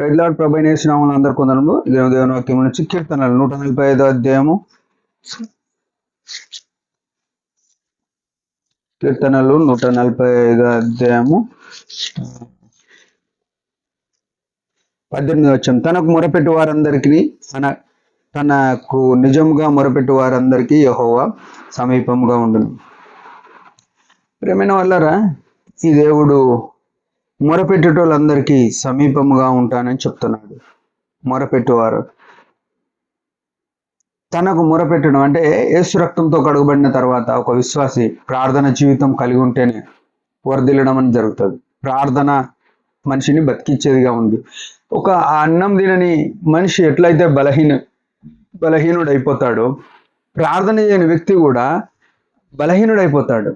Praise lord. ప్రభు అయిన యేసు నామములో అందరికీ వందనములు. దేవుని వాక్యం నుంచి కీర్తనలు 145 అధ్యాయము. కీర్తనలు 145 అధ్యాయము 18 వచనం. తనకు మొరపెట్టు వారందరికీ తనకు నిజంగా మొరపెట్టు వారందరికీ యెహోవా సమీపంగా ఉండును. ప్రియమైన వాళ్ళరా, ఈ దేవుడు మొరపెట్టేటోళ్ళందరికీ సమీపంగా ఉంటానని చెప్తున్నాడు. మొరపెట్టువారు తనకు మొరపెట్టడం అంటే యేసు రక్తంతో కడుగబడిన తర్వాత ఒక విశ్వాసి ప్రార్థన జీవితం కలిగి ఉంటేనే వర్ధిల్లడం అని జరుగుతుంది. ప్రార్థన మనిషిని బతికించేదిగా ఉంది. ఒక అన్నం తినని మనిషి ఎట్లయితే బలహీనుడైపోతాడో, ప్రార్థన చేయని వ్యక్తి కూడా బలహీనుడైపోతాడు.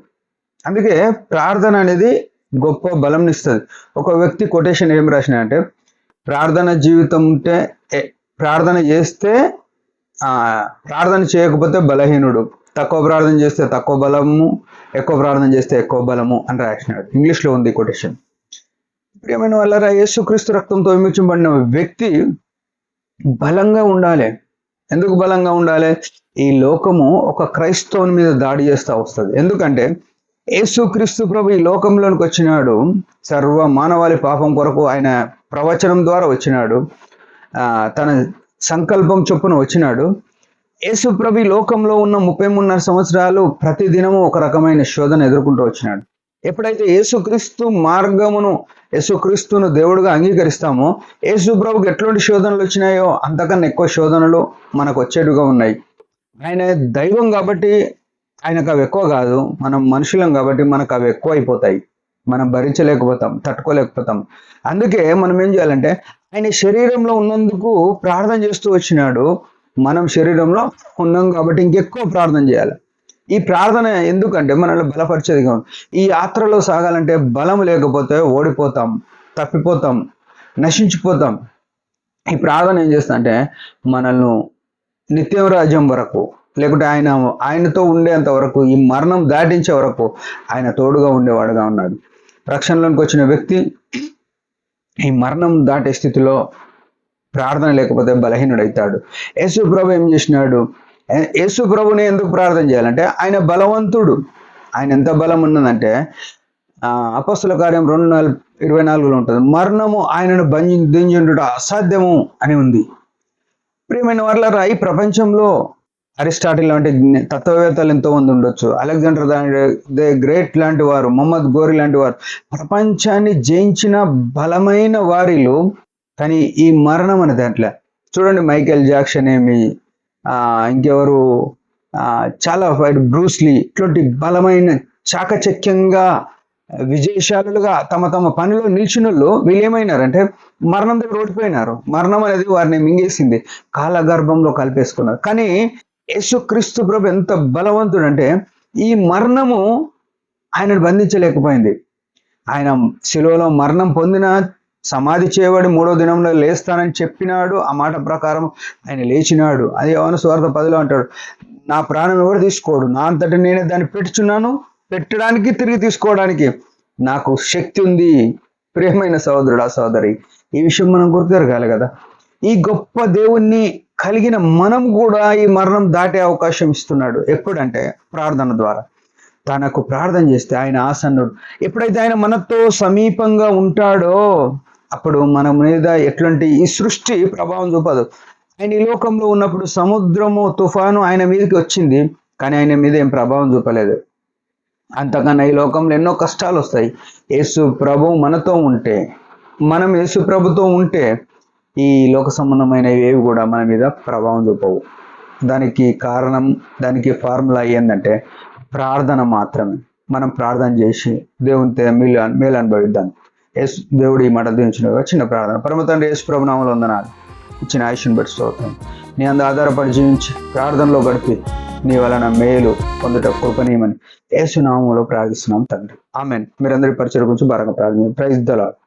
అందుకే ప్రార్థన అనేది గొప్ప బలంనిస్తుంది. ఒక వ్యక్తి కొటేషన్ ఏం రాసిన అంటే, ప్రార్థన జీవితం ఉంటే ప్రార్థన చేస్తే ప్రార్థన చేయకపోతే బలహీనుడు, తక్కువ ప్రార్థన చేస్తే తక్కువ బలము, ఎక్కువ ప్రార్థన చేస్తే ఎక్కువ బలము అని రాసినాడు. ఇంగ్లీష్లో ఉంది కొటేషన్. ప్రియమైన వాళ్ళరా, యేసుక్రీస్తు రక్తంతో విమోచించబడిన వ్యక్తి బలంగా ఉండాలి. ఎందుకు బలంగా ఉండాలి? ఈ లోకము ఒక క్రైస్తవుని మీద దాడి చేస్తూ వస్తుంది. ఎందుకంటే యేసుక్రీస్తు ప్రభు ఈ లోకంలోనికి వచ్చినాడు, సర్వ మానవాళి పాపం కొరకు ఆయన ప్రవచనం ద్వారా వచ్చినాడు, తన సంకల్పం చొప్పున వచ్చినాడు. యేసు ప్రభు ఈ లోకంలో ఉన్న 33.5 సంవత్సరాలు ప్రతి దినము ఒక రకమైన శోధన ఎదుర్కొంటూ వచ్చినాడు. ఎప్పుడైతే యేసుక్రీస్తు మార్గమును, యేసుక్రీస్తును దేవుడుగా అంగీకరిస్తామో, యేసు ప్రభుకి ఎట్లాంటి శోధనలు వచ్చినాయో అంతకన్నా ఎక్కువ శోధనలు మనకు వచ్చేట్టుగా ఉన్నాయి. ఆయన దైవం కాబట్టి ఆయనకు అవి ఎక్కువ కాదు, మనం మనుషులం కాబట్టి మనకు అవి ఎక్కువ అయిపోతాయి. మనం భరించలేకపోతాం, తట్టుకోలేకపోతాం. అందుకే మనం ఏం చేయాలంటే, ఆయన శరీరంలో ఉన్నందుకు ప్రార్థన చేస్తూ వచ్చినాడు. మనం శరీరంలో ఉన్నాం కాబట్టి ఇంకెక్కువ ప్రార్థన చేయాలి. ఈ ప్రార్థన ఎందుకంటే మనల్ని బలపరిచేదిగా ఉంది. ఈ యాత్రలో సాగాలంటే బలం లేకపోతే ఓడిపోతాం, తప్పిపోతాం, నశించిపోతాం. ఈ ప్రార్థన ఏం చేస్తా అంటే మనల్ని నిత్యం రాజ్యం వరకు, లేకుంటే ఆయనతో ఉండేంత వరకు, ఈ మరణం దాటించే వరకు ఆయన తోడుగా ఉండేవాడుగా ఉన్నాడు. రక్షణలోకి వచ్చిన వ్యక్తి ఈ మరణం దాటే స్థితిలో ప్రార్థన లేకపోతే బలహీనుడైతాడు. యేసు ప్రభు ఏం చేసినాడు? యేసు ప్రభుని ఎందుకు ప్రార్థన చేయాలంటే ఆయన బలవంతుడు. ఆయన ఎంత బలం ఉన్నదంటే అపొస్తలుల కార్యం 2:24 ఉంటుంది, మరణము ఆయనను బంధించుట అసాధ్యము అని ఉంది. ప్రియమైన వాళ్ళరా, ఈ ప్రపంచంలో అరిస్టాటిల్ లాంటి తత్వవేత్తలు ఎంతోమంది ఉండొచ్చు, అలెగ్జాండర్ ది గ్రేట్ లాంటి వారు, మొహమ్మద్ గోరి లాంటి వారు, ప్రపంచాన్ని జయించిన బలమైన వారిలో. కానీ ఈ మరణం అనే దాంట్లో చూడండి, మైకేల్ జాక్సన్ ఏమి, ఇంకెవరు, చాలా బ్రూస్లీ, ఇట్లాంటి బలమైన చాకచక్యంగా విజయశాలులుగా తమ పనిలో నిలిచిన వాళ్ళు వీళ్ళు ఏమైనారంటే మరణం దగ్గర ఓడిపోయినారు. మరణం అనేది వారిని మింగేసింది, కాలగర్భంలో కలిపేసుకున్నారు. కానీ యేసుక్రీస్తు ప్రభు ఎంత బలవంతుడు అంటే ఈ మరణము ఆయనను బంధించలేకపోయింది. ఆయన శిలువలో మరణం పొందిన, సమాధి చేయబడి 3వ దినంలో లేస్తానని చెప్పినాడు. ఆ మాట ప్రకారం ఆయన లేచినాడు. అది యోహాను సువార్త 10లో అంటాడు, నా ప్రాణం ఎవరు తీసుకోడు, నా అంతటి నేనే దాన్ని పెట్టుచున్నాను, పెట్టడానికి తిరిగి తీసుకోవడానికి నాకు శక్తి ఉంది. ప్రియమైన సహోదరుడు, సహోదరి, ఈ విషయం మనం గుర్తుపెరగాలి కదా. ఈ గొప్ప దేవుణ్ణి కలిగిన మనం కూడా ఈ మరణం దాటే అవకాశం ఇస్తున్నాడు. ఎప్పుడంటే ప్రార్థన ద్వారా. తనకు ప్రార్థన చేస్తే ఆయన ఆసన్నుడు. ఎప్పుడైతే ఆయన మనతో సమీపంగా ఉంటాడో అప్పుడు మన మీద ఎట్లాంటి ఈ సృష్టి ప్రభావం చూపదు. ఆయన ఈ లోకంలో ఉన్నప్పుడు సముద్రము, తుఫాను ఆయన మీదకి వచ్చింది, కానీ ఆయన మీద ఏం ప్రభావం చూపలేదు. అంతకన్నా ఈ లోకంలో ఎన్నో కష్టాలు వస్తాయి. యేసు ప్రభు మనతో ఉంటే, మనం యేసు ప్రభుతో ఉంటే ఈ లోక సంబంధమైన ఏవి కూడా మన మీద ప్రభావం చూపవు. దానికి కారణం, దానికి ఫార్ములా ఏంటంటే ప్రార్థన మాత్రమే. మనం ప్రార్థన చేసి దేవునితో మేలు అనుభవిద్దాం. దేవుడు ఈ మాట దీవించిన చిన్న ప్రార్థన. పరమ తండ్రి యేసు ప్రభు నామములో వందనాలు. ఇచ్చిన ఆయుష్ని బట్టి స్తోత్రం. నీ అందు ఆధారపడి జీవించి ప్రార్థనలో గడిపి నీ వలన మేలు పొందుట కృపనీయమని యేసు నామములో ప్రార్థిస్తున్నాం తండ్రి. ఆమెన్. మీరందరి పరిచయం గురించి బాగా ప్రార్థన. Praise the lord.